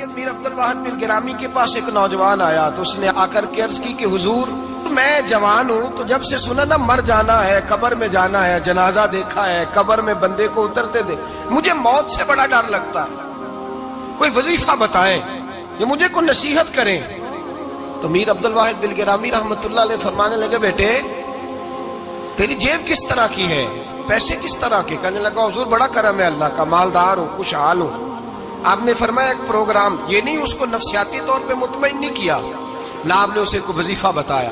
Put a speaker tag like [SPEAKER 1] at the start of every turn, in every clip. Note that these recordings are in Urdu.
[SPEAKER 1] سید میر عبد الواحد بن گرامی کے پاس ایک نوجوان آیا تو اس نے آ کر کے عرض کی کہ حضور میں جوان ہوں تو جب سے سنا نا مر جانا ہے، قبر میں جانا ہے، جنازہ دیکھا ہے، قبر میں بندے کو اترتے دے، مجھے موت سے بڑا ڈر لگتا ہے، کوئی وظیفہ بتائیں یا مجھے کوئی نصیحت کریں۔ تو میر عبد الواحد بن گرامی رحمت اللہ علیہ فرمانے لگے بیٹے تیری جیب کس طرح کی ہے، پیسے کس طرح کے؟ کہنے لگا حضور بڑا کرم ہے اللہ کا، مالدار ہوں، خوشحال ہوں۔ آپ نے فرمایا ایک پروگرام، یہ نہیں اس کو نفسیاتی طور پہ مطمئن نہیں کیا، نہ آپ نے اسے کوئی وظیفہ بتایا،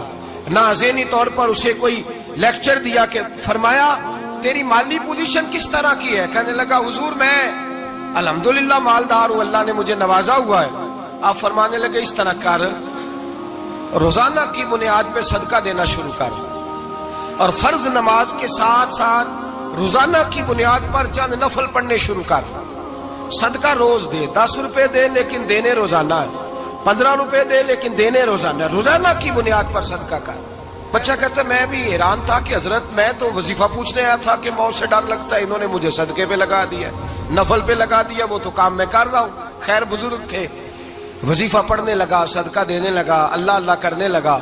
[SPEAKER 1] نہ ذہنی طور پر اسے کوئی لیکچر دیا، کہ فرمایا تیری مالی پوزیشن کس طرح کی ہے؟ کہنے لگا حضور میں الحمدللہ مالدار ہوں، اللہ نے مجھے نوازا ہوا ہے۔ آپ فرمانے لگے اس طرح کر، روزانہ کی بنیاد پہ صدقہ دینا شروع کر، اور فرض نماز کے ساتھ ساتھ روزانہ کی بنیاد پر چند نفل پڑھنے شروع کر، صدقہ روز دے، 10 روپے دے لیکن دینے روزانہ ہے، 15 روپے دے لیکن دینے روزانہ ہے، روزانہ کی بنیاد پر صدقہ کر۔ بچہ کہتا ہے میں بھی حیران تھا کہ حضرت میں تو وظیفہ پوچھنے آیا تھا کہ موت سے ڈر لگتا ہے، انہوں نے مجھے صدقے پہ لگا دیا، نفل پہ لگا دیا، وہ تو کام میں کر رہا ہوں۔ خیر بزرگ تھے، وظیفہ پڑھنے لگا، صدقہ دینے لگا، اللہ اللہ کرنے لگا۔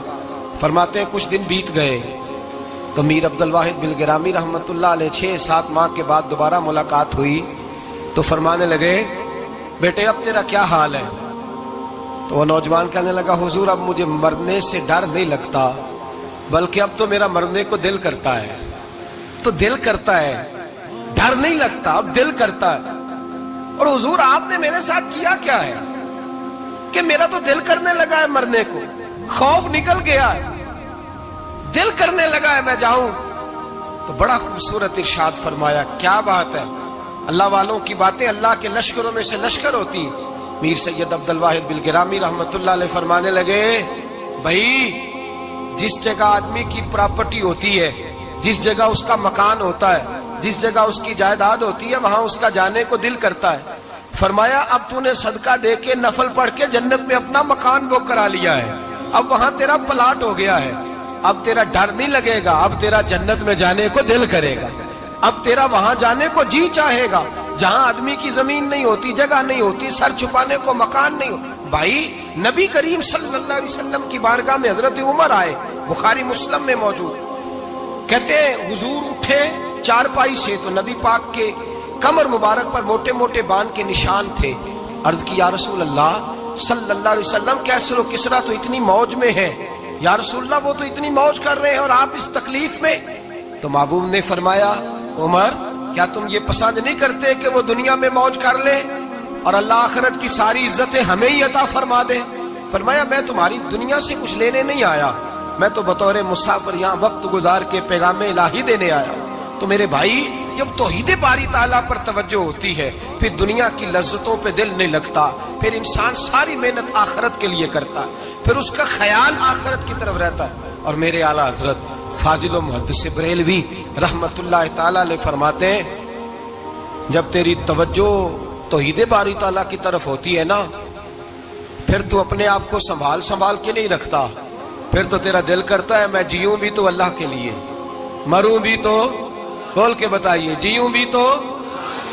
[SPEAKER 1] فرماتے ہیں کچھ دن بیت گئے تو میر عبد الواحد بن گرامی رحمت اللہ علیہ 6-7 ماہ کے بعد دوبارہ ملاقات ہوئی تو فرمانے لگے بیٹے اب تیرا کیا حال ہے؟ تو وہ نوجوان کہنے لگا حضور اب مجھے مرنے سے ڈر نہیں لگتا، بلکہ اب تو میرا مرنے کو دل کرتا ہے، تو دل کرتا ہے، ڈر نہیں لگتا، اب دل کرتا ہے۔ اور حضور آپ نے میرے ساتھ کیا کیا ہے کہ میرا تو دل کرنے لگا ہے مرنے کو، خوف نکل گیا ہے، دل کرنے لگا ہے میں جاؤں۔ تو بڑا خوبصورت ارشاد فرمایا، کیا بات ہے، اللہ والوں کی باتیں اللہ کے لشکروں میں سے لشکر ہوتی ہیں۔ میر سید عبد الواحد بن گرامی رحمت اللہ علیہ فرمانے لگے بھائی جس جگہ آدمی کی پراپرٹی ہوتی ہے، جس جگہ اس کا مکان ہوتا ہے، جس جگہ اس کی جائیداد ہوتی ہے، وہاں اس کا جانے کو دل کرتا ہے۔ فرمایا اب تو نے صدقہ دے کے نفل پڑھ کے جنت میں اپنا مکان بک کرا لیا ہے، اب وہاں تیرا پلاٹ ہو گیا ہے، اب تیرا ڈر نہیں لگے گا، اب تیرا جنت میں جانے کو دل کرے گا، اب تیرا وہاں جانے کو جی چاہے گا جہاں آدمی کی زمین نہیں ہوتی، جگہ نہیں ہوتی، سر چھپانے کو مکان نہیں ہوتا۔ بھائی نبی کریم صلی اللہ علیہ وسلم کی بارگاہ میں حضرت عمر آئے، بخاری مسلم میں موجود، کہتے ہیں حضور اٹھے چارپائی سے تو نبی پاک کے کمر مبارک پر موٹے موٹے بان کے نشان تھے۔ عرض کی یا رسول اللہ صلی اللہ علیہ وسلم کیسر و کسرا تو اتنی موج میں ہے، یا رسول اللہ وہ تو اتنی موج کر رہے ہیں اور آپ اس تکلیف میں؟ تو محبوب نے فرمایا عمر کیا تم یہ پسند نہیں کرتے کہ وہ دنیا میں موج کر لے اور اللہ آخرت کی ساری عزتیں ہمیں ہی عطا فرما دے؟ فرمایا میں تمہاری دنیا سے کچھ لینے نہیں آیا، میں تو بطور مسافر یہاں وقت گزار کے پیغام الہی دینے آیا۔ تو میرے بھائی جب توحید باری تعالیٰ پر توجہ ہوتی ہے پھر دنیا کی لذتوں پہ دل نہیں لگتا، پھر انسان ساری محنت آخرت کے لیے کرتا ہے، پھر اس کا خیال آخرت کی طرف رہتا ہے۔ اور میرے اعلیٰ حضرت فاضل و محدث بریلوی رحمت اللہ تعالیٰ علیہ فرماتے ہیں جب تیری توجہ توحید باری تعالیٰ کی طرف ہوتی ہے نا پھر تو اپنے آپ کو سنبھال کے نہیں رکھتا، پھر تو تیرا دل کرتا ہے میں جیوں بھی تو اللہ کے لیے، مروں بھی تو، بول کے بتائیے، جیوں بھی تو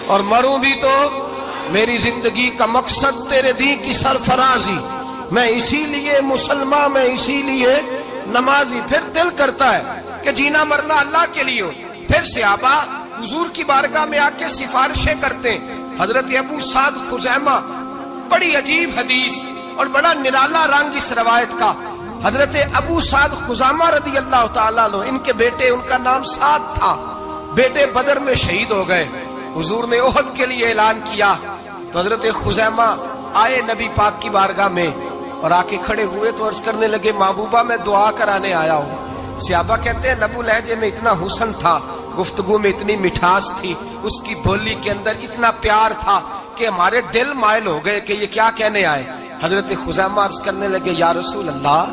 [SPEAKER 1] اور مروں بھی تو، میری زندگی کا مقصد تیرے دین کی سرفرازی، میں اسی لیے مسلمان، میں اسی لیے نمازی۔ پھر دل کرتا ہے کہ جینا مرنا اللہ کے لیے ہو۔ پھر صحابہ حضور کی بارگاہ میں آ کے سفارشیں کرتے ہیں۔ حضرت ابو سعد خزیمہ، بڑی عجیب حدیث اور بڑا نرالا رنگ اس روایت کا، حضرت ابو سعد خزیمہ رضی اللہ تعالیٰ عنہ، ان کے بیٹے، ان کا نام سعد تھا، بیٹے بدر میں شہید ہو گئے۔ حضور نے احد کے لیے اعلان کیا تو حضرت خزیمہ آئے نبی پاک کی بارگاہ میں اور آ کے کھڑے ہوئے تو عرض کرنے لگے محبوبہ میں دعا کرانے آیا ہوں۔ صحابہ کہتے ہیں لبو لہجے میں اتنا حسن تھا، گفتگو میں اتنی مٹھاس تھی، اس کی بولی کے اندر اتنا پیار تھا کہ ہمارے دل مائل ہو گئے کہ یہ کیا کہنے آئے۔ حضرت خزیمہ عرض کرنے لگے یا رسول اللہ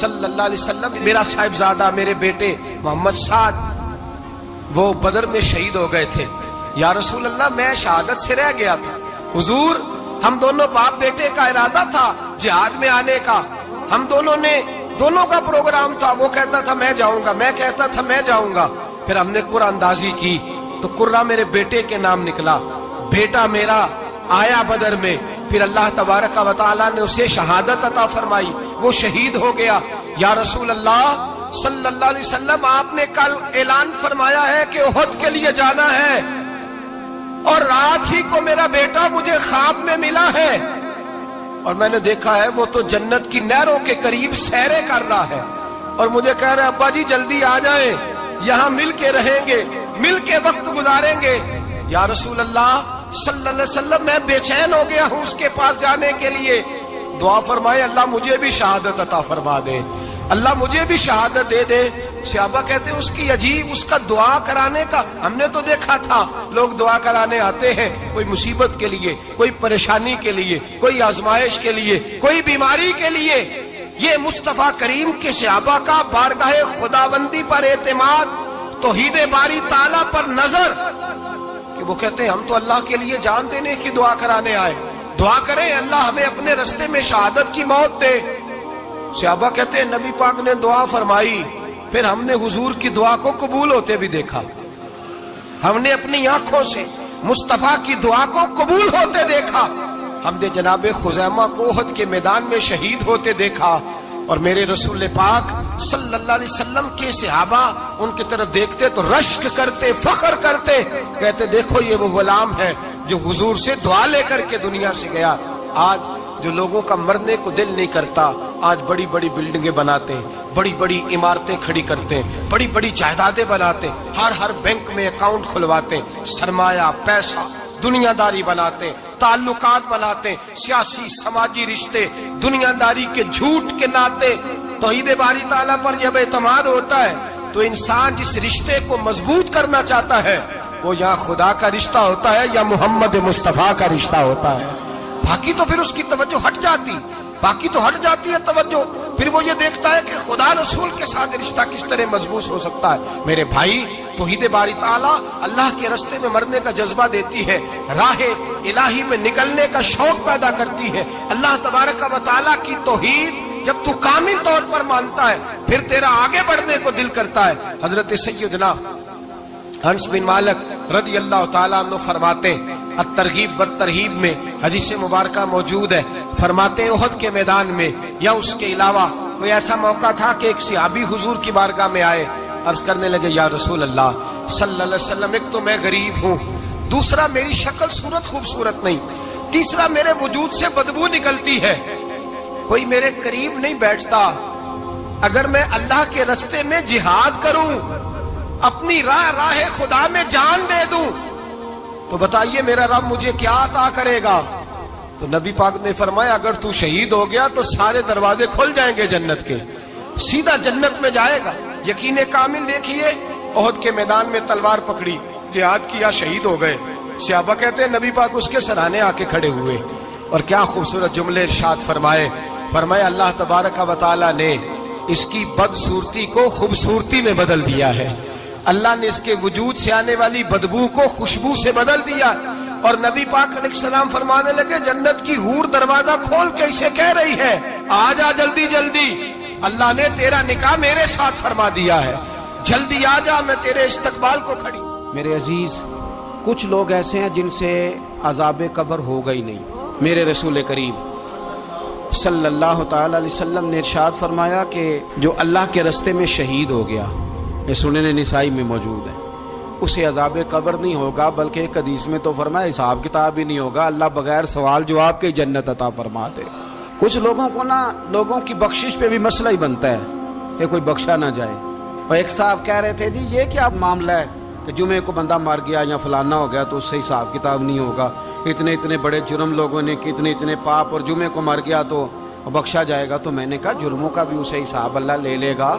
[SPEAKER 1] صلی اللہ علیہ وسلم میرا صاحبزادہ، میرے بیٹے محمد سعد وہ بدر میں شہید ہو گئے تھے، یا رسول اللہ میں شہادت سے رہ گیا تھا، حضور ہم دونوں باپ بیٹے کا ارادہ تھا جہاد میں آنے کا، ہم دونوں کا پروگرام تھا، وہ کہتا تھا میں جاؤں گا، میں کہتا تھا میں جاؤں گا۔ پھر ہم نے قرآن اندازی کی تو قرہ میرے بیٹے کے نام نکلا، بیٹا میرا آیا بدر میں، پھر اللہ تبارک و تعالیٰ نے اسے شہادت عطا فرمائی، وہ شہید ہو گیا۔ یا رسول اللہ صلی اللہ علیہ وسلم، آپ نے کل اعلان فرمایا ہے کہ احد کے لیے جانا ہے، اور رات ہی کو میرا بیٹا مجھے خواب میں ملا ہے، اور میں نے دیکھا ہے وہ تو جنت کی نہروں کے قریب سیریں کر رہا ہے، اور مجھے کہہ رہے ابا جی جلدی آ جائیں، یہاں مل کے رہیں گے، مل کے وقت گزاریں گے۔ یا رسول اللہ صلی اللہ علیہ وسلم، میں بے چین ہو گیا ہوں اس کے پاس جانے کے لیے، دعا فرمائے اللہ مجھے بھی شہادت عطا فرما دے، اللہ مجھے بھی شہادت دے دے۔ صحابہ کہتے ہیں اس کی عجیب، اس کا دعا کرانے کا، ہم نے تو دیکھا تھا لوگ دعا کرانے آتے ہیں کوئی مصیبت کے لیے، کوئی پریشانی کے لیے، کوئی آزمائش کے لیے، کوئی بیماری کے لیے۔ یہ مصطفیٰ کریم کے صحابہ کا بارگاہ خداوندی پر اعتماد، توحید باری تعالیٰ پر نظر، کہ وہ کہتے ہیں ہم تو اللہ کے لیے جان دینے کی دعا کرانے آئے، دعا کریں اللہ ہمیں اپنے رستے میں شہادت کی موت دے۔ صحابہ کہتے ہیں نبی پاک نے دعا فرمائی، پھر ہم نے حضور کی دعا کو قبول ہوتے بھی دیکھا، ہم نے اپنی آنکھوں سے مصطفیٰ کی دعا کو قبول ہوتے دیکھا، ہم نے جناب خزیمہ کو احد کے میدان میں شہید ہوتے دیکھا، اور میرے رسول پاک صلی اللہ علیہ وسلم کے صحابہ ان کی طرف دیکھتے تو رشک کرتے، فخر کرتے، کہتے دیکھو یہ وہ غلام ہے جو حضور سے دعا لے کر کے دنیا سے گیا۔ آج جو لوگوں کا مرنے کو دل نہیں کرتا، آج بڑی بڑی بلڈنگیں بناتے ہیں، بڑی بڑی عمارتیں کھڑی کرتے ہیں، بڑی بڑی جائیدادیں بناتے ہیں، ہر بینک میں اکاؤنٹ کھلواتے ہیں، سرمایہ، پیسہ، دنیا داری بناتے ہیں، تعلقات بناتے ہیں، سیاسی سماجی رشتے، دنیا داری کے جھوٹ کے ناطے۔ توحید باری تعالیٰ پر جب اعتماد ہوتا ہے تو انسان جس رشتے کو مضبوط کرنا چاہتا ہے وہ یا خدا کا رشتہ ہوتا ہے یا محمد مصطفیٰ کا رشتہ ہوتا ہے، باقی تو پھر اس کی توجہ ہٹ جاتی، باقی تو ہٹ جاتی ہے توجہ، پھر وہ یہ دیکھتا ہے کہ خدا رسول کے ساتھ رشتہ کس طرح مضبوط ہو سکتا ہے۔ میرے بھائی، توحید باری تعالیٰ اللہ کے رستے میں مرنے کا جذبہ دیتی ہے، راہ الہی میں نکلنے کا شوق پیدا کرتی ہے۔ اللہ تبارک و تعالیٰ کی توحید جب تو کامل طور پر مانتا ہے پھر تیرا آگے بڑھنے کو دل کرتا ہے۔ حضرت سیدنا انس بن مالک رضی اللہ تعالیٰ عنہ فرماتے ہیں، الترغیب والترہیب میں حدیث مبارکہ موجود ہے، فرماتے ہیں احد کے میدان میں یا اس کے علاوہ کوئی ایسا موقع تھا کہ ایک صحابی حضور کی بارگاہ میں آئے، عرض کرنے لگے یا رسول اللہ صلی اللہ علیہ وسلم، ایک تو میں غریب ہوں، دوسرا میری شکل صورت خوبصورت نہیں، تیسرا میرے وجود سے بدبو نکلتی ہے، کوئی میرے قریب نہیں بیٹھتا، اگر میں اللہ کے رستے میں جہاد کروں، اپنی راہ خدا میں جان دے دوں تو بتائیے میرا رب مجھے کیا عطا کرے گا؟ تو نبی پاک نے فرمایا اگر تو شہید ہو گیا تو سارے دروازے کھل جائیں گے جنت کے، سیدھا جنت میں جائے گا۔ یقین کامل دیکھیے، احد کے میدان میں تلوار پکڑی، جہاد کیا، شہید ہو گئے، صحابہ کہتے ہیں نبی پاک اس کے سرانے آ کے کھڑے ہوئے، اور کیا خوبصورت جملے ارشاد فرمائے اللہ تبارک و تعالیٰ نے اس کی بدصورتی کو خوبصورتی میں بدل دیا ہے، اللہ نے اس کے وجود سے آنے والی بدبو کو خوشبو سے بدل دیا، اور نبی پاک علیہ السلام فرمانے لگے جنت کی حور دروازہ کھول کے اسے کہہ رہی ہے آ جا جلدی جلدی، اللہ نے تیرا نکاح میرے ساتھ فرما دیا ہے، جلدی آ جا، میں تیرے استقبال کو کھڑی۔ میرے عزیز، کچھ لوگ ایسے ہیں جن سے عذاب قبر ہوگا ہی نہیں۔ میرے رسول کریم صلی اللہ تعالی علیہ وسلم نے ارشاد فرمایا کہ جو اللہ کے رستے میں شہید ہو گیا، یہ سنن نسائی میں موجود ہے، اسے عذاب قبر نہیں ہوگا، بلکہ ایک حدیث میں تو فرمایا حساب کتاب ہی نہیں ہوگا، اللہ بغیر سوال جواب کے جنت عطا فرما دے۔ کچھ لوگوں کو لوگوں کی بخشش پہ بھی مسئلہ ہی بنتا ہے کہ کوئی بخشا نہ جائے۔ اور ایک صاحب کہہ رہے تھے جی یہ کیا معاملہ ہے کہ جمعے کو بندہ مر گیا یا فلانا ہو گیا تو اس سے حساب کتاب نہیں ہوگا، اتنے بڑے جرم لوگوں نے کی، اتنے پاپ، اور جمعے کو مر گیا تو بخشا جائے گا۔ تو میں نے کہا جرموں کا بھی اسے حساب اللہ لے لے گا،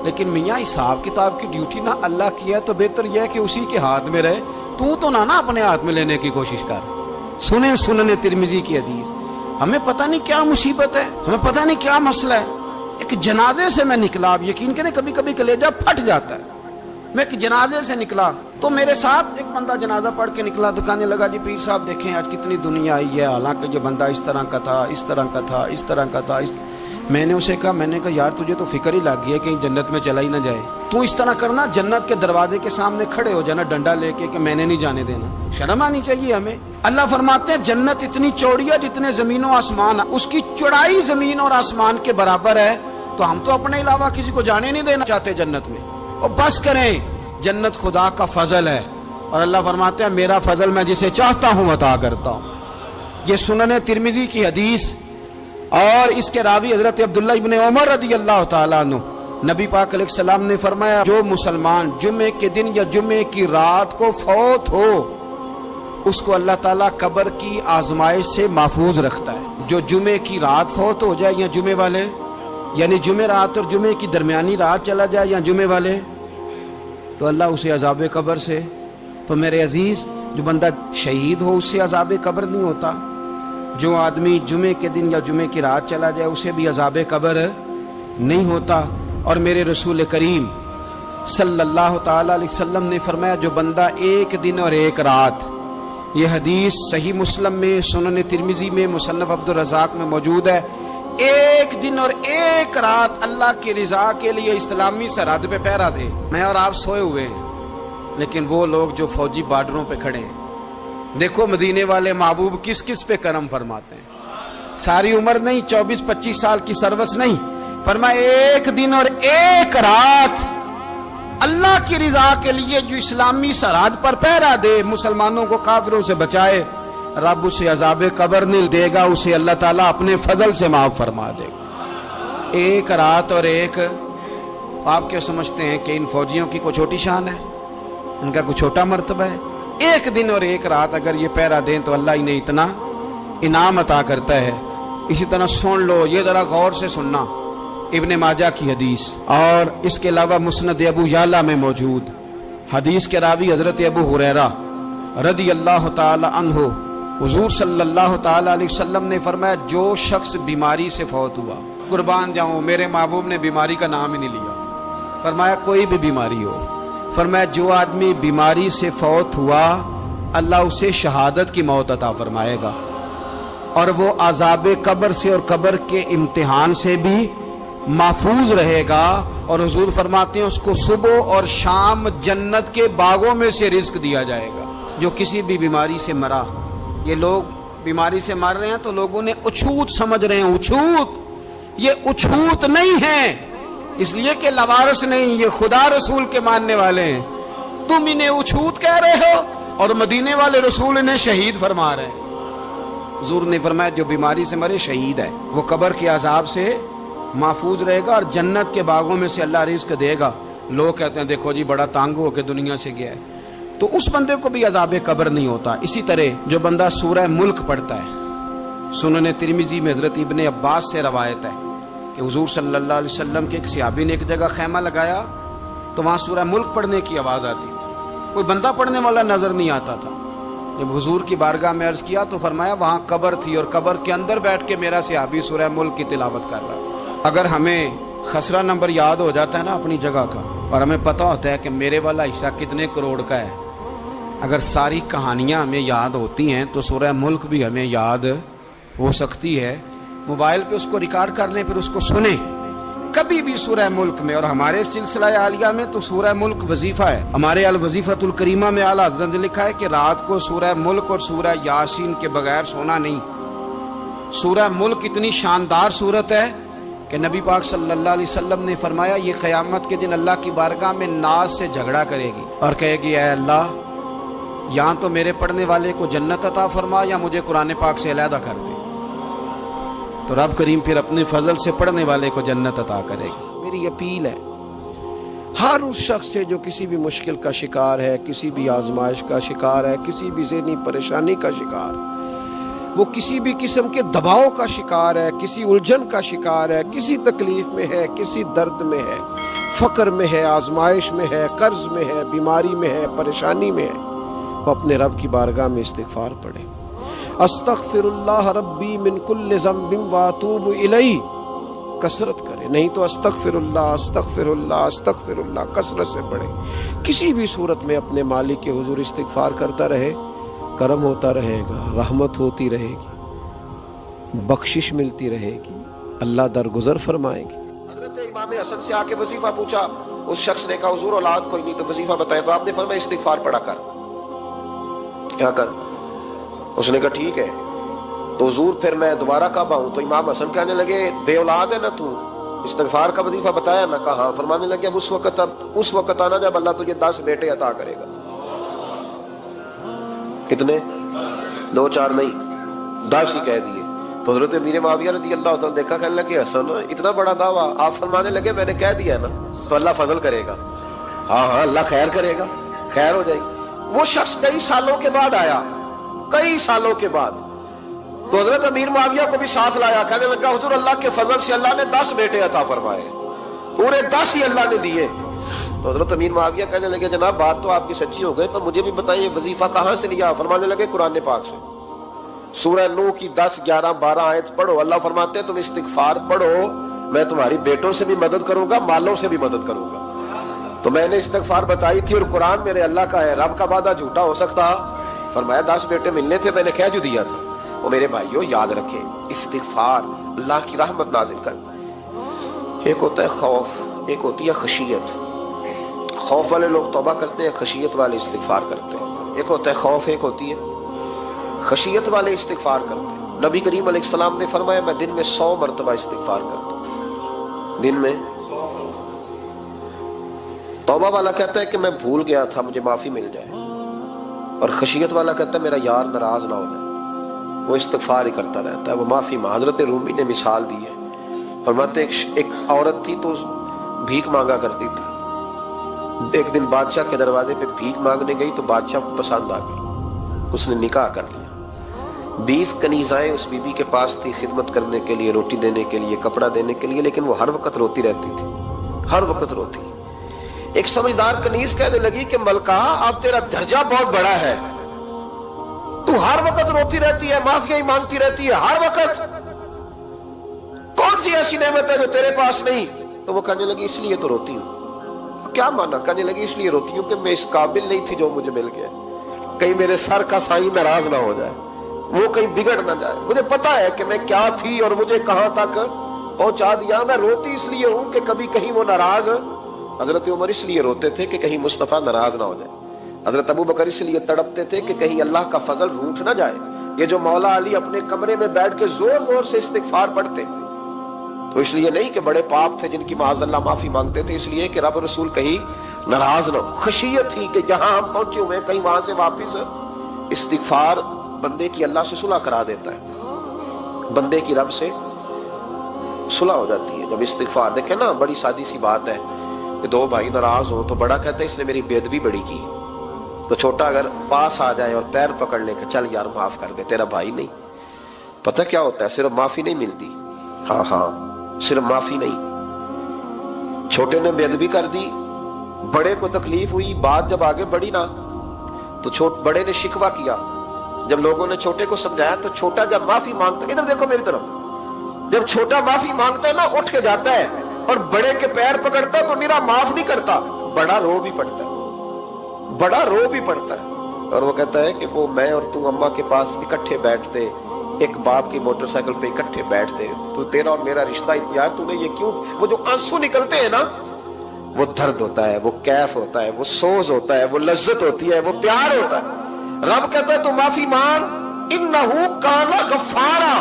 [SPEAKER 1] لیکن میاں حساب کتاب کی ڈیوٹی نہ اللہ کی ہے تو بہتر یہ ہے کہ اسی کے ہاتھ میں رہے، تو نہ اپنے ہاتھ میں لینے کی کوشش کر۔ سنن ترمذی کی حدیث، ہمیں پتہ نہیں کیا مصیبت ہے، ہمیں پتہ نہیں کیا مسئلہ ہے۔ ایک جنازے سے میں نکلا، آپ یقین کریں کبھی کبھی کلیجہ پھٹ جاتا ہے، میں ایک جنازے سے نکلا تو میرے ساتھ ایک بندہ جنازہ پڑھ کے نکلا تو کہنے لگا جی پیر صاحب دیکھیں آج کتنی دنیا آئی ہے، حالانکہ یہ بندہ اس طرح کا تھا، اس طرح کا تھا، اس طرح کا تھا۔
[SPEAKER 2] میں نے اسے کہا یار تجھے تو فکر ہی لگ گئی ہے کہیں جنت میں چلا ہی نہ جائے. تو اس طرح کرنا، جنت کے دروازے کے سامنے کھڑے ہو جانا ڈنڈا لے کے کہ میں نے نہیں جانے دینا. شرم آنی چاہیے ہمیں. اللہ فرماتے ہیں جنت اتنی چوڑی ہے جتنے زمین و آسمان، اس کی چوڑائی زمین اور آسمان کے برابر ہے. تو ہم تو اپنے علاوہ کسی کو جانے نہیں دینا چاہتے جنت میں. اور بس کریں، جنت خدا کا فضل ہے. اور اللہ فرماتے ہیں میرا فضل میں جسے چاہتا ہوں عطا کرتا ہوں. یہ سنن ترمذی کی حدیث، اور اس کے راوی حضرت عبداللہ ابن عمر رضی اللہ تعالیٰ عنہ. نبی پاک علیہ السلام نے فرمایا جو مسلمان جمعے کے دن یا جمعے کی رات کو فوت ہو اس کو اللہ تعالیٰ قبر کی آزمائش سے محفوظ رکھتا ہے. جو جمعے کی رات فوت ہو جائے یا جمعے والے، یعنی جمعے رات اور جمعے کی درمیانی رات چلا جائے یا جمعے والے، تو اللہ اسے عذاب قبر سے. تو میرے عزیز، جو بندہ شہید ہو اس سے عذاب قبر نہیں ہوتا. جو آدمی جمعے کے دن یا جمعے کی رات چلا جائے اسے بھی عذاب قبر نہیں ہوتا. اور میرے رسول کریم صلی اللہ تعالی علیہ وسلم نے فرمایا جو بندہ ایک دن اور ایک رات، یہ حدیث صحیح مسلم میں، سنن ترمذی میں، مصنف عبد الرزاق میں موجود ہے، ایک دن اور ایک رات اللہ کی رضا کے لیے اسلامی سرحد پہ پہرا دے. میں اور آپ سوئے ہوئے ہیں، لیکن وہ لوگ جو فوجی بارڈروں پہ کھڑے ہیں، دیکھو مدینے والے محبوب کس کس پہ کرم فرماتے ہیں. ساری عمر نہیں، 24-25 سال کی سروس نہیں، فرمایا ایک دن اور ایک رات اللہ کی رضا کے لیے جو اسلامی سرحد پر پہرا دے، مسلمانوں کو کافروں سے بچائے، رب اسے عذاب قبر نہیں دے گا، اسے اللہ تعالیٰ اپنے فضل سے معاف فرما دے گا. ایک رات اور ایک. آپ کیا سمجھتے ہیں کہ ان فوجیوں کی کوئی چھوٹی شان ہے؟ ان کا کوئی چھوٹا مرتبہ ہے؟ ایک دن اور ایک رات اگر یہ پہرا دیں تو اللہ انہیں اتنا انعام عطا کرتا ہے. اسی طرح سن لو، یہ ذرا غور سے سننا، ابن ماجہ کی حدیث، اور اس کے علاوہ مسند ابو یعلا میں موجود حدیث کے راوی حضرت ابو ہریرہ رضی اللہ تعالی عنہ، حضور صلی اللہ تعالی علیہ وسلم نے فرمایا جو شخص بیماری سے فوت ہوا، قربان جاؤں میرے محبوب نے بیماری کا نام ہی نہیں لیا، فرمایا کوئی بھی بیماری ہو، فرمایا جو آدمی بیماری سے فوت ہوا اللہ اسے شہادت کی موت عطا فرمائے گا، اور وہ عذاب قبر سے اور قبر کے امتحان سے بھی محفوظ رہے گا. اور حضور فرماتے ہیں اس کو صبح اور شام جنت کے باغوں میں سے رزق دیا جائے گا. جو کسی بھی بیماری سے مرا، یہ لوگ بیماری سے مر رہے ہیں تو لوگوں نے اچھوت سمجھ رہے ہیں. اچھوت، یہ اچھوت نہیں ہے، اس لیے کہ لوارث نہیں، یہ خدا رسول کے ماننے والے ہیں. تم انہیں اچھوت کہہ رہے ہو اور مدینے والے رسول انہیں شہید فرما رہے ہیں. حضور نے فرمایا جو بیماری سے مرے شہید ہے، وہ قبر کے عذاب سے محفوظ رہے گا اور جنت کے باغوں میں سے اللہ رزق دے گا. لوگ کہتے ہیں دیکھو جی بڑا تانگ ہو کے دنیا سے گیا ہے، تو اس بندے کو بھی عذاب قبر نہیں ہوتا. اسی طرح جو بندہ سورہ ملک پڑھتا ہے، سنن ترمذی میں حضرت ابن عباس سے روایت ہے کہ حضور صلی اللہ علیہ وسلم کے ایک صحابی نے ایک جگہ خیمہ لگایا تو وہاں سورہ ملک پڑھنے کی آواز آتی تھی، کوئی بندہ پڑھنے والا نظر نہیں آتا تھا. جب حضور کی بارگاہ میں عرض کیا تو فرمایا وہاں قبر تھی اور قبر کے اندر بیٹھ کے میرا صحابی سورہ ملک کی تلاوت کر رہا تھا. اگر ہمیں خسرہ نمبر یاد ہو جاتا ہے نا اپنی جگہ کا، اور ہمیں پتہ ہوتا ہے کہ میرے والا حصہ کتنے کروڑ کا ہے، اگر ساری کہانیاں ہمیں یاد ہوتی ہیں تو سورہ ملک بھی ہمیں یاد ہو سکتی ہے. موبائل پہ اس کو ریکارڈ کر لیں، پھر اس کو سنیں کبھی بھی سورہ ملک میں. اور ہمارے سلسلہ عالیہ میں تو سورہ ملک وظیفہ ہے. ہمارے الوظیفۃ الکریمہ میں اعلیٰ حضرت نے لکھا ہے کہ رات کو سورہ ملک اور سورہ یاسین کے بغیر سونا نہیں. سورہ ملک اتنی شاندار صورت ہے کہ نبی پاک صلی اللہ علیہ وسلم نے فرمایا یہ قیامت کے دن اللہ کی بارگاہ میں ناز سے جھگڑا کرے گی اور کہے گی اے اللہ یہاں تو میرے پڑھنے والے کو جنت عطا فرما یا مجھے قرآن پاک سے علیحدہ کر دے. تو رب کریم پھر اپنے فضل سے پڑھنے والے کو جنت عطا کرے گی. میری اپیل ہے ہر اس شخص سے جو کسی بھی مشکل کا شکار ہے، کسی بھی آزمائش کا شکار ہے، کسی بھی ذہنی پریشانی کا شکار ہے، وہ کسی بھی قسم کے دباؤ کا شکار ہے، کسی الجھن کا شکار ہے، کسی تکلیف میں ہے، کسی درد میں ہے، فقر میں ہے، آزمائش میں ہے، قرض میں ہے، بیماری میں ہے، پریشانی میں ہے، وہ اپنے رب کی بارگاہ میں استغفار پڑھے. استغفر اللہ ربی من کل ذنب واتوب الیہ کثرت کرے، نہیں تو استغفر اللہ استغفر اللہ استغفر اللہ کثرت سے پڑھے. کسی بھی صورت میں اپنے مالک کے حضور استغفار کرتا رہے، کرم ہوتا رہے گا، رحمت ہوتی رہے گی، بخشش ملتی رہے گی،
[SPEAKER 3] اللہ درگزر فرمائیں گے۔
[SPEAKER 1] حضرت امام حسن سے آ کے وظیفہ پوچھا، اس شخص نے کہا حضور اولاد کوئی نہیں تو وظیفہ بتائے، تو آپ نے فرمایا استغفار پڑھا کر۔ کیا کر؟ اس نے کہا ٹھیک ہے۔ تو حضور پھر میں دوبارہ کب آؤں؟ تو امام حسن کہنے لگے بے اولاد ہے نا تو، استغفار کا وظیفہ بتایا نا؟ کہا ہاں۔ فرمانے لگے اب اس وقت آنا جب اللہ تجھے 10 بیٹے عطا کرے گا۔ کتنے؟ 2 4 نہیں، 10 ہی کہہ دیے۔ تو حضرت امیر معاویہ رضی اللہ تعالیٰ دیکھا، کہنے لگے حسن اتنا بڑا دعویٰ؟ آپ فرمانے لگے میں نے کہہ دیا نا تو اللہ فضل کرے گا۔ ہاں ہاں اللہ خیر کرے گا، خیر ہو جائے گی۔ وہ شخص کئی سالوں کے بعد آیا، کئی سالوں کے بعد، تو حضرت امیر معاویہ کو بھی ساتھ لایا، کہنے لگا حضور اللہ کے فضل سے اللہ نے 10 بیٹے عطا فرمائے، پورے 10 ہی اللہ نے دیے۔ تو حضرت امیر معاویہ کہنے لگے جناب بات تو آپ کی سچی ہو گئی، پر مجھے بھی بتائیے وظیفہ کہاں سے لیا؟ فرمانے لگے قرآن پاک سے، سورہ نوح کی 10 11 12 آیت پڑھو۔ اللہ فرماتے ہیں تم استغفار پڑھو، میں تمہاری بیٹوں سے بھی مدد کروں گا، مالوں سے بھی مدد کروں گا۔ تو میں نے استغفار بتائی تھی اور قرآن میرے اللہ کا ہے، رب کا وعدہ جھوٹا ہو سکتا؟ فرمایا 10 بیٹے ملنے تھے، میں نے کہہ جو دیا تھا۔ وہ میرے بھائیوں یاد رکھیں، استغفار اللہ کی رحمت نازل کرتا۔ ایک ہوتا ہے خوف، ایک ہوتی ہے خشیت۔ خوف والے لوگ توبہ کرتے ہیں، خشیت والے استغفار کرتے ہیں۔ ایک ہوتا ہے خوف، ایک ہوتی ہے خشیت والے استغفار کرتے ہیں۔ نبی کریم علیہ السلام نے فرمایا میں دن میں 100 مرتبہ استغفار کرتا ہوں، دن میں۔ توبہ والا کہتا ہے کہ میں بھول گیا تھا، مجھے معافی مل جائے، اور خشیت والا کہتا ہے میرا یار ناراض نہ ہو جائے، وہ استغفار ہی کرتا رہتا ہے، وہ معافی مانگ۔ حضرت رومی نے مثال دی ہے، فرماتے ایک عورت تھی تو بھیک مانگا کرتی تھی، ایک دن بادشاہ کے دروازے پہ بھیک مانگنے گئی تو بادشاہ کو پسند آ گئی، اس نے نکاح کر لیا۔ 20 کنیزائیں اس بی بی کے پاس تھی خدمت کرنے کے لیے، روٹی دینے کے لیے، کپڑا دینے کے لیے، لیکن وہ ہر وقت روتی رہتی تھی، ہر وقت روتی۔ ایک سمجھدار کنیز کہنے لگی کہ ملکہ اب تیرا درجہ بہت بڑا ہے، تو ہر وقت روتی رہتی ہے، معافیاں ہی مانگتی رہتی ہے ہر وقت، کون سی ایسی نعمت ہے جو تیرے پاس نہیں؟ تو وہ کہنے لگی اس لیے تو روتی ہوں۔ کیا مانا؟ کہنے لگی اس لیے روتی ہوں کہ میں اس قابل نہیں تھی جو مجھے مل گیا، کہیں میرے سر کا سائیں ناراض نہ ہو جائے، وہ کہیں بگڑ نہ جائے، مجھے پتا ہے کہ میں کیا تھی اور مجھے کہاں تک پہنچا دیا، میں روتی اس لیے ہوں کہ کبھی کہیں وہ ناراض۔ حضرت عمر اس لیے روتے تھے کہ کہیں مصطفیٰ ناراض نہ ہو جائے، حضرت ابو بکر اس لیے تڑپتے تھے کہ کہیں اللہ کا فضل روٹھ نہ جائے۔ یہ جو مولا علی اپنے کمرے میں بیٹھ کے زور زور سے استغفار پڑھتے تو اس لیے نہیں کہ بڑے پاپ تھے جن کی معاذ اللہ معافی مانگتے تھے، اس لیے کہ رب رسول کہیں ناراض نہ ہو۔ خشیت تھی کہ جہاں ہم پہنچے ہوئے کہیں وہاں سے واپس۔ استغفار بندے کی اللہ سے صلح کرا دیتا ہے، بندے کی رب سے صلح ہو جاتی ہے جب استغفار۔ دیکھیں نا بڑی سادی سی بات ہے کہ 2 بھائی ناراض ہو تو بڑا کہتا ہے اس نے میری بے ادبی بڑی کی، تو چھوٹا اگر پاس آ جائے اور پیر پکڑ لے کہ چل یار معاف کر دے، تیرا بھائی نہیں۔ پتہ کیا ہوتا ہے؟ صرف معافی نہیں ملتی، ہاں صرف معافی نہیں، چھوٹے نے بے ادبی کر دی، بڑے کو تکلیف ہوئی، بات جب آگے بڑھی نا تو بڑے نے شکوہ کیا، جب لوگوں نے چھوٹے کو سمجھایا تو چھوٹا جب معافی مانگتا ہے، ادھر دیکھو میری طرف، جب چھوٹا معافی مانگتا ہے نا اٹھ کے جاتا ہے اور بڑے کے پیر پکڑتا ہے تو میرا معاف نہیں کرتا، بڑا رو بھی پڑتا ہے، بڑا رو بھی پڑتا ہے، اور وہ کہتا ہے کہ وہ میں اور تو اماں کے پاس اکٹھے بیٹھتے، ایک باپ کی موٹر سائیکل پہ اکٹھے بیٹھتے، تو تیرا اور میرا رشتہ یار تو نے یہ کیوں؟ وہ جو آنسو نکلتے ہیں نا وہ درد ہوتا ہے، وہ کیف ہوتا ہے، وہ سوز ہوتا ہے، وہ لذت ہوتی ہے، وہ پیار ہوتا ہے۔ رب کہتا ہے تو معافی مانگ، انہو کان غفارا،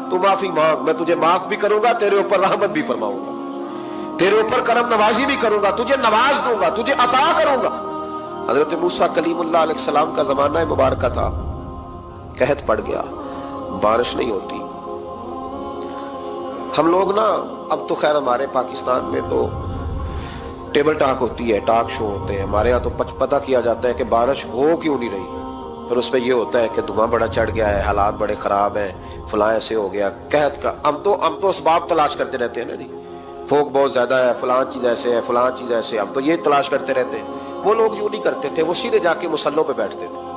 [SPEAKER 1] تو معافی مانگ، میں تجھے معاف بھی کروں گا، تیرے اوپر رحمت بھی فرماؤں گا، تیرے اوپر کرم نوازی بھی کروں گا، تجھے نواز دوں گا، تجھے عطا کروں گا۔ حضرت موسیٰ کلیم اللہ علیہ السلام کا زمانہ مبارکہ تھا، قحط پڑ گیا، بارش نہیں ہوتی۔ ہم لوگ نا اب تو خیر ہمارے پاکستان میں تو ٹیبل ٹاک ہوتی ہے، ٹاک شو ہوتے ہیں، ہمارے ہاں تو پتہ کیا جاتا ہے کہ بارش ہو کیوں نہیں رہی، پھر اس پہ یہ ہوتا ہے کہ دھواں بڑا چڑھ گیا ہے، حالات بڑے خراب ہیں، فلاں ایسے ہو گیا، قحط کا۔ ہم تو اسباب تلاش کرتے رہتے ہیں نا، نہیں پھوک بہت زیادہ ہے، فلاں چیز ایسے ہے، فلاں چیز ایسے ہے، ہم تو یہ تلاش کرتے رہتے ہیں۔ وہ لوگ یوں نہیں کرتے تھے، وہ سیدھے جا کے مسلوں پہ بیٹھتے تھے،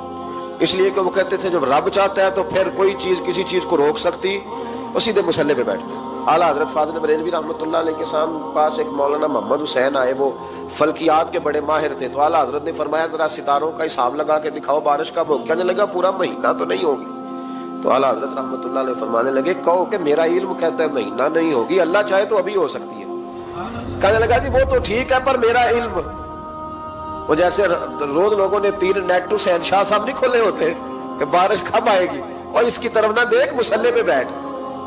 [SPEAKER 1] اس لیے کہ وہ کہتے تھے جب رب چاہتا ہے تو پھر کوئی چیز کسی چیز کو روک سکتی، وہ سیدھے مسلے پہ بیٹھتے۔ اعلیٰ حضرت فاضل بریلوی رحمۃ اللہ علیہ کے پاس ایک مولانا محمد حسین آئے، وہ فلکیات کے بڑے ماہر تھے، تو اعلیٰ حضرت نے فرمایا ذرا ستاروں کا حساب لگا کے دکھاؤ بارش کب ہوگی؟ کہنے لگا پورا مہینہ تو نہیں ہوگی،
[SPEAKER 3] تو اعلیٰ حضرت رحمۃ اللہ علیہ فرمانے لگے کہو کہ میرا علم کہتا ہے مہینہ نہیں ہوگی، اللہ چاہے تو ابھی ہو سکتی ہے۔ کہنے لگا جی وہ تو ٹھیک ہے پر میرا علم، وہ جیسے روز لوگوں نے پیر نیٹ ٹو سین شاہ صاحب نہیں کھولے ہوتے کہ بارش کب آئے گی، اور اس کی طرف نہ دیکھ، مسلح پہ بیٹھ،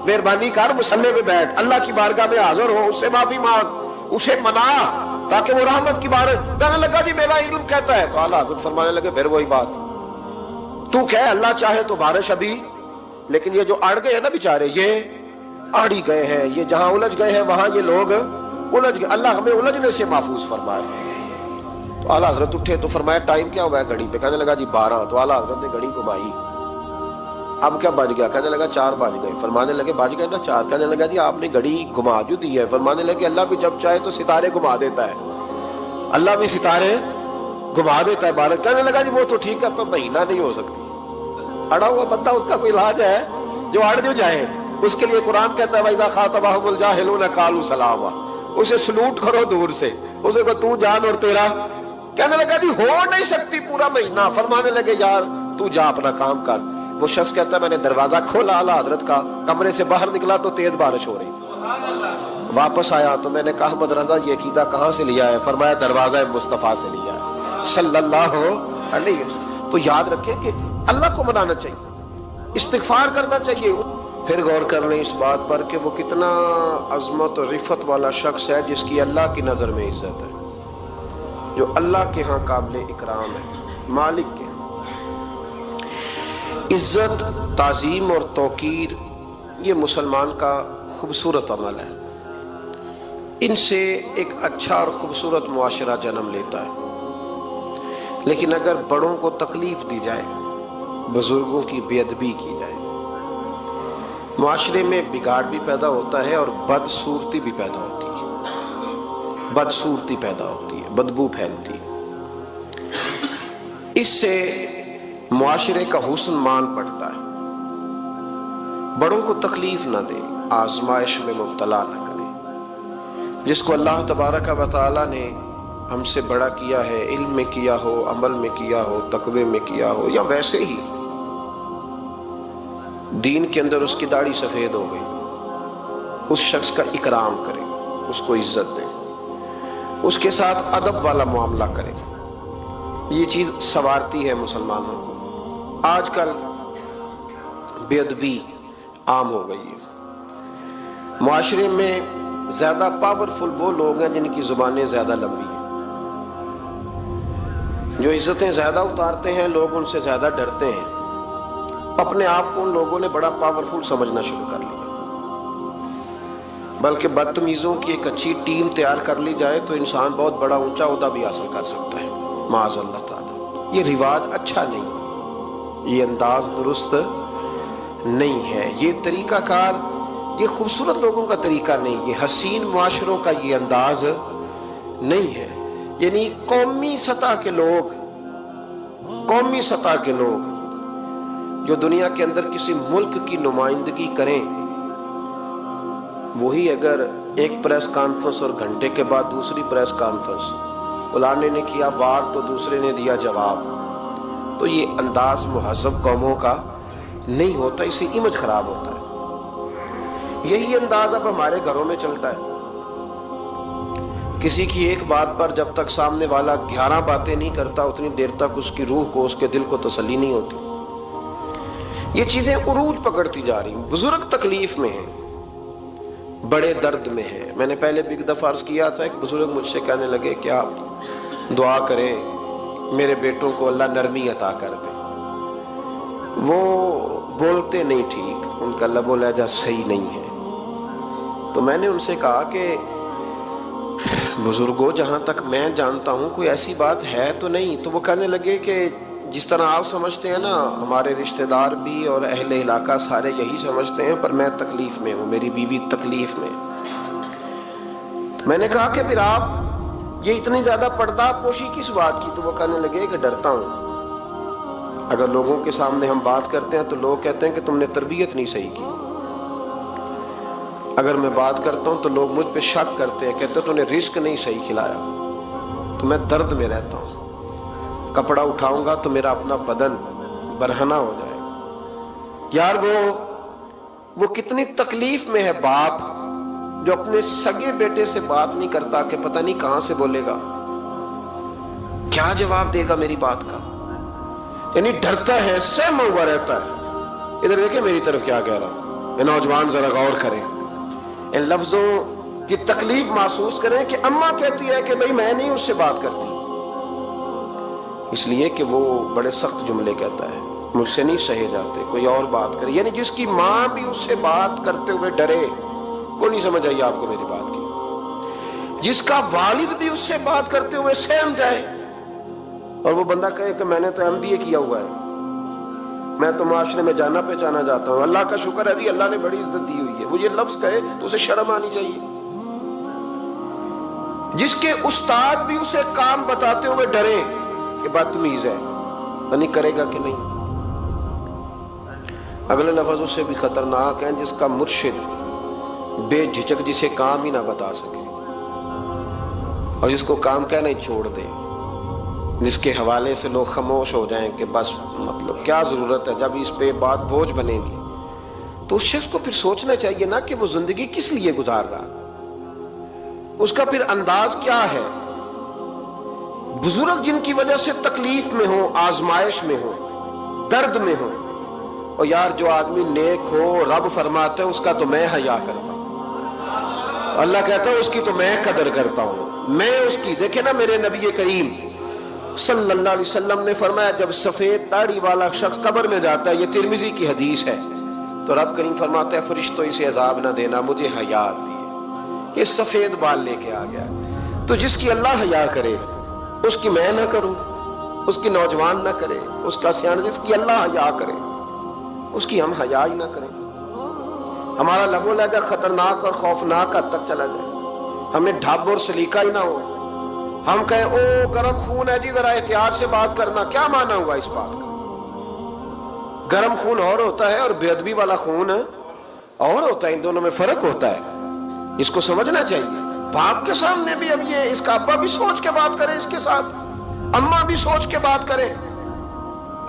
[SPEAKER 3] مہربانی کر مسلح پہ بیٹھ، اللہ کی بارگاہ میں حاضر ہو، اس سے معافی مانگ، اسے منا تاکہ وہ رحمت کی بارش۔ کہنے لگا جی میرا علم کہتا ہے، تو اعلیٰ حضرت فرمانے لگے پھر وہی بات، تو کہہ اللہ چاہے تو بارش ابھی، لیکن یہ جو اڑ گئے ہیں نا بیچارے، یہ اڑ ہی گئے ہیں، یہ جہاں الجھ گئے ہیں وہاں یہ لوگ الجھ گئے، اللہ ہمیں الجھنے سے محفوظ فرمائے۔ تو اعلیٰ حضرت اٹھے تو فرمایا ٹائم کیا ہوا ہے گھڑی پہ؟ کہنے لگا جی 12۔ تو اعلیٰ حضرت نے گھڑی گھمائی، اب کیا بج گیا؟ کہنے لگا 4 بج گئے۔ فرمانے لگے بج گئے نا 4؟ کہنے لگا جی آپ نے گھڑی گھما جو دی ہے۔ فرمانے لگے اللہ بھی جب چاہے تو ستارے گھما دیتا ہے، اللہ بھی ستارے گھما دیتا ہے بارش۔ کہنے لگا جی وہ تو ٹھیک ہے پر مہینہ نہیں ہو سکتی، اڑا ہوا بندہ اس کا کوئی علاج ہے جو اڑ جو جائے، اس کے لیے قرآن کہتا ہے وَإِذَا خَاطَبَهُمُ الْجَاهِلُونَ قَالُوا سَلَامًا، اسے سلوٹ کرو دور سے، اسے کو تو جان اور تیرا۔ کہنے لگا جی ہو نہیں سکتی پورا مہینہ۔ فرمانے لگے یار تو جا اپنا کام کر۔ وہ شخص کہتا ہے میں نے دروازہ کھولا اعلیٰ حضرت کا، کمرے سے باہر نکلا تو تیز بارش ہو رہی، واپس آیا تو میں نے کہا احمد رضا یہ عقیدہ کہاں سے لیا ہے؟ فرمایا دروازہ مصطفیٰ سے لیا ہے صلی اللہ علیہ وسلم۔ تو یاد رکھیں کہ اللہ کو منانا چاہیے، استغفار کرنا چاہیے۔ پھر غور کر لیں اس بات پر کہ وہ کتنا عظمت اور رفت والا شخص ہے جس کی اللہ کی نظر میں عزت ہے، جو اللہ کے ہاں قابل اکرام ہے، مالک کے ہاں۔ عزت، تعظیم اور توقیر یہ مسلمان کا خوبصورت عمل ہے، ان سے ایک اچھا اور خوبصورت معاشرہ جنم لیتا ہے۔ لیکن اگر بڑوں کو تکلیف دی جائے، بزرگوں کی بے ادبی کی جائے، معاشرے میں بگاڑ بھی پیدا ہوتا ہے اور بدصورتی بھی پیدا ہوتی ہے، بدصورتی پیدا ہوتی ہے، بدبو پھیلتی ہے، اس سے معاشرے کا حسن مان پڑتا ہے۔ بڑوں کو تکلیف نہ دے، آزمائش میں مبتلا نہ کرے۔ جس کو اللہ تبارک و تعالی نے ہم سے بڑا کیا ہے، علم میں کیا ہو، عمل میں کیا ہو، تقوی میں کیا ہو، یا ویسے ہی دین کے اندر اس کی داڑھی سفید ہو گئی، اس شخص کا اکرام کرے، اس کو عزت دے، اس کے ساتھ ادب والا معاملہ کرے۔ یہ چیز سنوارتی ہے مسلمانوں کو۔ آج کل بے ادبی عام ہو گئی ہے، معاشرے میں زیادہ پاورفل وہ لوگ ہیں جن کی زبانیں زیادہ لمبی ہیں، جو عزتیں زیادہ اتارتے ہیں، لوگ ان سے زیادہ ڈرتے ہیں، اپنے آپ کو ان لوگوں نے بڑا پاورفل سمجھنا شروع کر لیا۔ بلکہ بدتمیزوں کی ایک اچھی ٹیم تیار کر لی جائے تو انسان بہت بڑا اونچا عہدہ بھی حاصل کر سکتا ہے، معاذ اللہ تعالی۔ یہ رواج اچھا نہیں، یہ انداز درست نہیں ہے، یہ طریقہ کار، یہ خوبصورت لوگوں کا طریقہ نہیں، یہ حسین معاشروں کا یہ انداز نہیں ہے۔ یعنی قومی سطح کے لوگ جو دنیا کے اندر کسی ملک کی نمائندگی کریں، وہی اگر ایک پریس کانفرنس اور گھنٹے کے بعد دوسری پریس کانفرنس، فلانے نے کیا وار تو دوسرے نے دیا جواب، تو یہ انداز مہذب قوموں کا نہیں ہوتا، اس سے امیج خراب ہوتا ہے۔ یہی انداز اب ہمارے گھروں میں چلتا ہے، کسی کی ایک بات پر جب تک سامنے والا 11 باتیں نہیں کرتا اتنی دیر تک اس کی روح کو، اس کے دل کو تسلی نہیں ہوتی۔ یہ چیزیں عروج پکڑتی جا رہی ہیں، بزرگ تکلیف میں ہیں، بڑے درد میں ہیں۔ میں نے پہلے بھی ایک دفعہ عرض کیا تھا، ایک بزرگ مجھ سے کہنے لگے کہ آپ دعا کریں میرے بیٹوں کو اللہ نرمی عطا کر دے، وہ بولتے نہیں ٹھیک، ان کا لب و لہجہ صحیح نہیں ہے۔ تو میں نے ان سے کہا کہ بزرگوں جہاں تک میں جانتا ہوں کوئی ایسی بات ہے تو نہیں۔ تو وہ کہنے لگے کہ جس طرح آپ سمجھتے ہیں نا، ہمارے رشتہ دار بھی اور اہل علاقہ سارے یہی سمجھتے ہیں، پر میں تکلیف میں ہوں، میری بیوی تکلیف میں۔ میں نے کہا کہ پھر آپ یہ اتنی زیادہ پردہ پوشی کس بات کی؟ تو وہ کہنے لگے کہ ڈرتا ہوں، اگر لوگوں کے سامنے ہم بات کرتے ہیں تو لوگ کہتے ہیں کہ تم نے تربیت نہیں صحیح کی، اگر میں بات کرتا ہوں تو لوگ مجھ پہ شک کرتے ہیں، کہتے ہیں تو نے رزق نہیں صحیح کھلایا، تو میں درد میں رہتا ہوں، کپڑا اٹھاؤں گا تو میرا اپنا بدن برہنہ ہو جائے گا، یار وہ کتنی تکلیف میں ہے باپ جو اپنے سگے بیٹے سے بات نہیں کرتا کہ پتہ نہیں کہاں سے بولے گا، کیا جواب دے گا میری بات کا، یعنی ڈرتا ہے، سہما ہوا رہتا ہے۔ ادھر دیکھیں میری طرف کیا کہہ رہا ہوں، یہ نوجوان ذرا غور کریں، ان لفظوں کی تکلیف محسوس کریں کہ اماں کہتی ہے کہ بھئی میں نہیں اس سے بات کرتی، اس لیے کہ وہ بڑے سخت جملے کہتا ہے، مجھ سے نہیں سہے جاتے، کوئی اور بات کرے، یعنی جس کی ماں بھی اس سے بات کرتے ہوئے ڈرے۔ کوئی نہیں سمجھ آئی آپ کو میری بات کی؟ جس کا والد بھی اس سے بات کرتے ہوئے سہم جائے اور وہ بندہ کہے کہ میں نے تو MBA کیا ہوا ہے، میں تو معاشرے میں جانا پہچانا جاتا ہوں، اللہ کا شکر ہے جی اللہ نے بڑی عزت دی ہوئی ہے، وہ یہ لفظ کہے تو اسے شرم آنی چاہیے۔ جس کے استاد بھی اسے کام بتاتے ہوئے ڈرے کہ بدتمیز ہے، نہیں کرے گا کہ نہیں۔ اگلے لفظ اس سے بھی خطرناک ہیں، جس کا مرشد بے جھجک جسے کام ہی نہ بتا سکے اور جس کو کام کہنا ہی چھوڑ دے، جس کے حوالے سے لوگ خاموش ہو جائیں کہ بس مطلب کیا ضرورت ہے، جب اس پہ بات بوجھ بنے گی تو اس شخص کو پھر سوچنا چاہیے نا کہ وہ زندگی کس لیے گزار رہا، اس کا پھر انداز کیا ہے۔ بزرگ جن کی وجہ سے تکلیف میں ہو، آزمائش میں ہو، درد میں ہو، اور یار جو آدمی نیک ہو رب فرماتا ہے اس کا تو میں حیا کرتا ہوں، اللہ کہتا ہے اس کی تو میں قدر کرتا ہوں، میں اس کی۔ دیکھیں نا میرے نبی کریم صلی اللہ علیہ وسلم نے فرمایا جب سفید داڑھی والا شخص قبر میں جاتا ہے، یہ ترمذی کی حدیث ہے، تو رب کریم فرماتا ہے فرشتوں اسے عذاب نہ دینا، مجھے حیات دی، یہ سفید بال لے کے آ گیا۔ تو جس کی اللہ حیا کرے اس کی میں نہ کروں، اس کی نوجوان نہ کرے، اس کا سیاح، جس کی اللہ حیا کرے اس کی ہم حیا ہی نہ کریں، ہمارا لب و لہجہ خطرناک اور خوفناک حد تک چلا جائے، ہمیں ڈھب اور سلیقہ ہی نہ ہو، ہم کہیں او گرم خون ہے جی ذرا احتیاط سے بات کرنا، کیا مانا ہوا اس بات کا؟ گرم خون اور ہوتا ہے اور بے ادبی والا خون اور ہوتا ہے، ان دونوں میں فرق ہوتا ہے، اس کو سمجھنا چاہیے۔ باپ کے سامنے بھی اب یہ اس کا ابا بھی سوچ کے بات کرے، اس کے ساتھ اماں بھی سوچ کے بات کرے،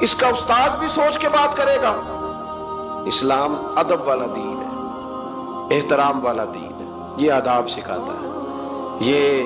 [SPEAKER 3] اس کا استاد بھی سوچ کے بات کرے گا۔ اسلام ادب والا دین ہے، احترام والا دین ہے، یہ آداب سکھاتا ہے، یہ